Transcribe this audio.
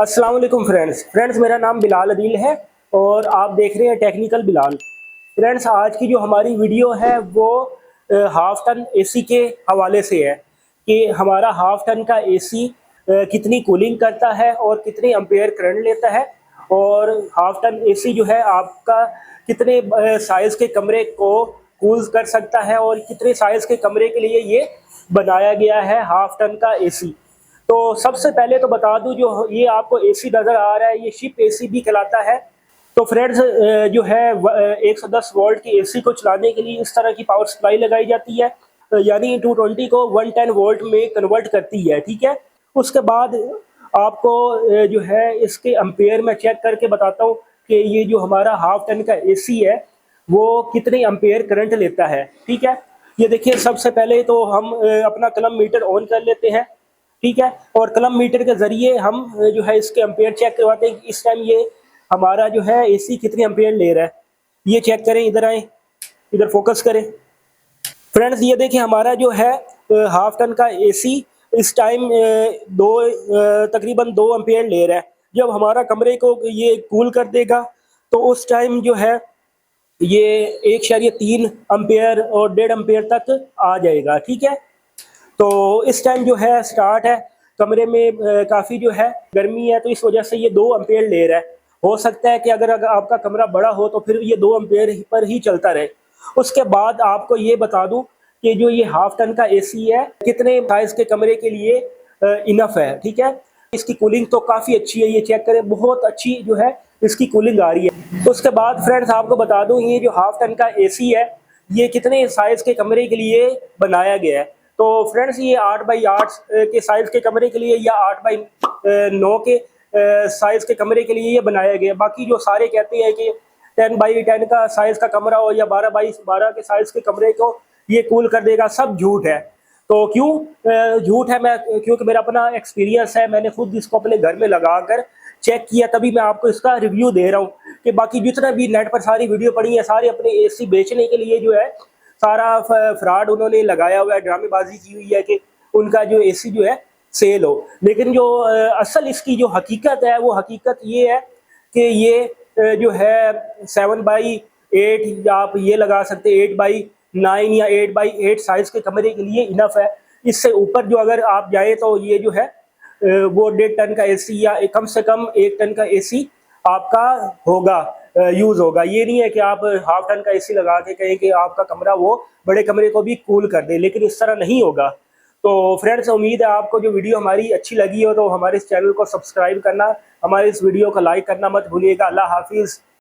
अस्सलाम वालेकुम फ्रेंड्स मेरा नाम बिलाल अदील है और आप देख रहे हैं टेक्निकल बिलाल। फ्रेंड्स, आज की जो हमारी वीडियो है वो हाफ टन एसी के हवाले से है कि हमारा हाफ टन का एसी कितनी कूलिंग करता है और कितने एम्पेयर करंट लेता है, और हाफ टन एसी जो है आपका कितने साइज़ के कमरे को कूल कर सकता है और कितने साइज़ के कमरे के लिए ये बनाया गया है हाफ टन का एसी। तो सबसे पहले तो बता दूं, जो ये आपको एसी नज़र आ रहा है ये शिप एसी भी कहलाता है। तो फ्रेंड्स, जो है 110 वोल्ट की एसी को चलाने के लिए इस तरह की पावर सप्लाई लगाई जाती है, यानी 220 को 110 वोल्ट में कन्वर्ट करती है। ठीक है, उसके बाद आपको जो है इसके एम्पेयर में चेक करके बताता हूँ कि ये जो हमारा हाफ टन का एसी है वो कितने एम्पेयर करंट लेता है। ठीक है, ये देखिए, सबसे पहले तो हम अपना कलम मीटर ऑन कर लेते हैं। ठीक है, और कलम मीटर के जरिए हम जो है इसके एम्पेयर चेक करवाते हैं कि इस टाइम ये हमारा जो है एसी कितने एम्पेयर ले रहा है। ये चेक करें, इधर आए, इधर फोकस करें। फ्रेंड्स, ये देखिए हमारा जो है हाफ टन का एसी इस टाइम तकरीबन 2 एम्पेयर ले रहा है। जब हमारा कमरे को ये कूल कर देगा तो उस टाइम जो है ये 1.3 एम्पेयर और 1.5 एम्पेयर तक आ जाएगा। ठीक है, तो इस टाइम जो है स्टार्ट है, कमरे में काफ़ी जो है गर्मी है तो इस वजह से ये 2 एम्पेयर ले रहा है। हो सकता है कि अगर आपका कमरा बड़ा हो तो फिर ये 2 एम्पेयर पर ही चलता रहे। उसके बाद आपको ये बता दूं कि जो ये हाफ टन का एसी है कितने साइज़ के कमरे के लिए इनफ है। ठीक है, इसकी कूलिंग तो काफ़ी अच्छी है, ये चेक करें, बहुत अच्छी जो है इसकी कूलिंग आ रही है। उसके बाद फ्रेंड्स आपको बता दूं, ये जो हाफ टन का एसी है ये कितने साइज़ के कमरे के लिए बनाया गया है। तो फ्रेंड्स, ये 8x8 के साइज़ के कमरे के लिए या 8x9 के साइज़ के कमरे के लिए ये बनाया गया। बाकी जो सारे कहते हैं कि 10x10 का साइज़ का कमरा हो या 12x12 के साइज़ के कमरे को ये कूल कर देगा, सब झूठ है। तो क्यों झूठ है? क्योंकि मेरा अपना एक्सपीरियंस है, मैंने खुद इसको अपने घर में लगा कर चेक किया, तभी मैं आपको इसका रिव्यू दे रहा हूँ। कि बाकी जितना भी नेट पर सारी वीडियो पड़ी है, सारे अपने एसी बेचने के लिए जो है सारा फ्रॉड उन्होंने लगाया हुआ है, ड्रामेबाजी की हुई है कि उनका जो एसी जो है सेल हो। लेकिन जो असल इसकी जो हकीकत है वो हकीकत ये है कि ये जो है 7x8 या आप ये लगा सकते हैं 8x9 या 8x8 साइज के कमरे के लिए इनफ है। इससे ऊपर जो अगर आप जाए तो ये जो है वो 1.5 टन का एसी या कम से कम 1 टन का एसी आपका होगा, यूज होगा। ये नहीं है कि आप हाफ टन का एसी लगा के कहें कि आपका कमरा वो बड़े कमरे को भी कूल कर दे, लेकिन इस तरह नहीं होगा। तो फ्रेंड्स, उम्मीद है आपको जो वीडियो हमारी अच्छी लगी हो तो हमारे इस चैनल को सब्सक्राइब करना, हमारे इस वीडियो को लाइक करना मत भूलिएगा। अल्लाह हाफिज़।